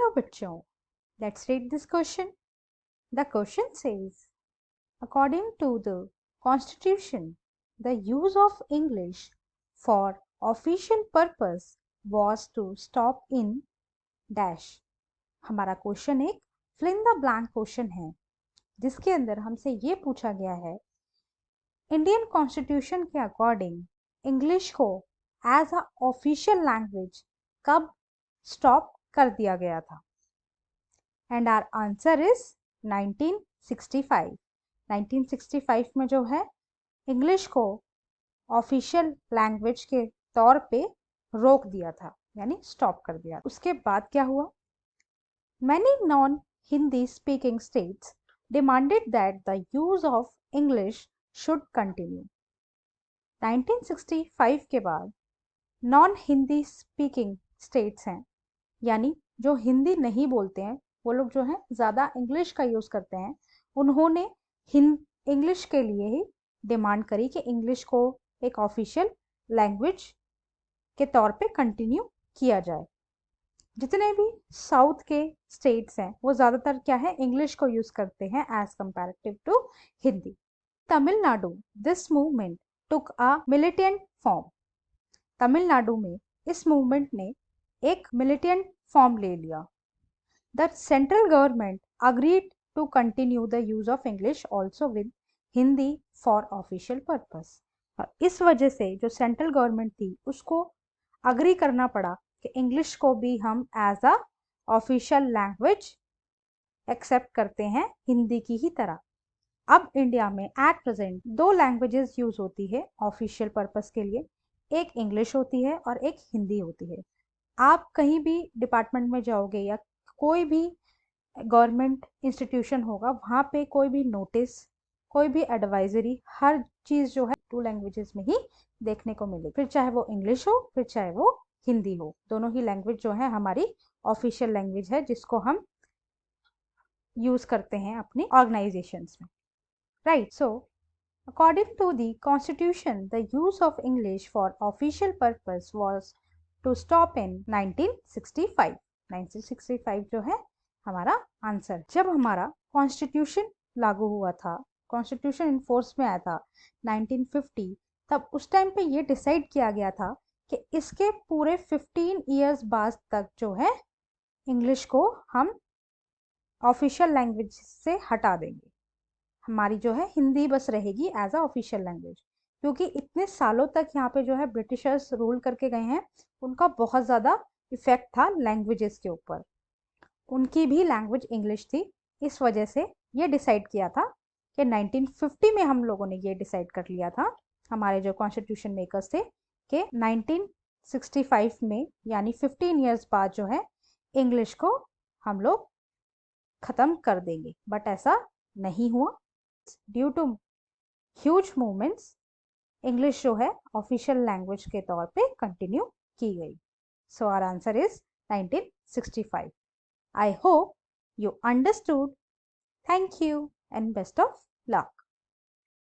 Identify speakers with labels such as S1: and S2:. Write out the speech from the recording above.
S1: Hello बच्चों, let's read this question. The question says, according to the Constitution, the use of English for official purpose was to stop in dash. हमारा question एक fill in the blank question है जिसके अंदर हमसे ये पूछा गया है, इंडियन कॉन्स्टिट्यूशन के अकॉर्डिंग इंग्लिश को एज अ ऑफिशियल लैंग्वेज कब स्टॉप कर दिया गया था? And our answer is 1965. 1965 में जो है इंग्लिश को ऑफिशियल लैंग्वेज के तौर पे रोक दिया था, यानी स्टॉप कर दिया. उसके बाद क्या हुआ? Many non Hindi speaking states demanded that the use of English should continue. 1965 के बाद नॉन हिंदी स्पीकिंग स्टेट्स हैं, यानी जो हिंदी नहीं बोलते हैं, वो लोग जो है ज़्यादा इंग्लिश का यूज़ करते हैं, उन्होंने इंग्लिश के लिए ही डिमांड करी कि इंग्लिश को एक ऑफिशियल लैंग्वेज के तौर पे कंटिन्यू किया जाए. जितने भी साउथ के स्टेट्स हैं वो ज़्यादातर क्या है, इंग्लिश को यूज़ करते हैं as comparative to Hindi. Tamil Nadu this movement took a militant form. Tamil Nadu में इस मूवमेंट ने एक मिलिटेंट फॉर्म ले लिया. The central government agreed to continue the use of English also with Hindi for official purpose. और इस वजह से जो सेंट्रल गवर्नमेंट थी उसको अग्री करना पड़ा कि इंग्लिश को भी हम as a official language accept करते हैं हिंदी की ही तरह. अब इंडिया में एट प्रेजेंट दो लैंग्वेजेस यूज होती है ऑफिशियल पर्पस के लिए, एक इंग्लिश होती है और एक हिंदी होती है. आप कहीं भी डिपार्टमेंट में जाओगे या कोई भी गवर्नमेंट इंस्टीट्यूशन होगा, वहाँ पे कोई भी नोटिस, कोई भी एडवाइजरी, हर चीज़ जो है टू लैंग्वेजेस में ही देखने को मिले. फिर चाहे वो इंग्लिश हो, फिर चाहे वो हिंदी हो, दोनों ही लैंग्वेज जो है हमारी ऑफिशियल लैंग्वेज है जिसको हम यूज़ करते हैं अपनी ऑर्गेनाइजेशंस में. Right. So according to the constitution the use of English for official purpose was to stop in 1965. 1965 जो है हमारा आंसर. जब हमारा कॉन्स्टिट्यूशन लागू हुआ था, कॉन्स्टिट्यूशन इन फोर्स में आया था 1950, तब उस टाइम पे ये डिसाइड किया गया था कि इसके पूरे 15 इयर्स बाद तक जो है इंग्लिश को हम ऑफिशियल लैंग्वेज से हटा देंगे. हमारी जो है हिंदी बस रहेगी एज अ ऑफिशियल लैंग्वेज, क्योंकि इतने सालों तक यहाँ पे जो है ब्रिटिशर्स रूल करके गए हैं, उनका बहुत ज़्यादा इफेक्ट था लैंग्वेजेस के ऊपर. उनकी भी लैंग्वेज इंग्लिश थी. इस वजह से ये डिसाइड किया था कि 1950 में हम लोगों ने ये डिसाइड कर लिया था, हमारे जो कॉन्स्टिट्यूशन मेकर्स थे, कि 1965 में यानी 15 इयर्स बाद जो है इंग्लिश को हम लोग ख़त्म कर देंगे. बट ऐसा नहीं हुआ. Due to huge movements English जो है ऑफिशियल लैंग्वेज के तौर पे कंटिन्यू की गई. So our answer is 1965. I hope you understood. Thank you and best of luck.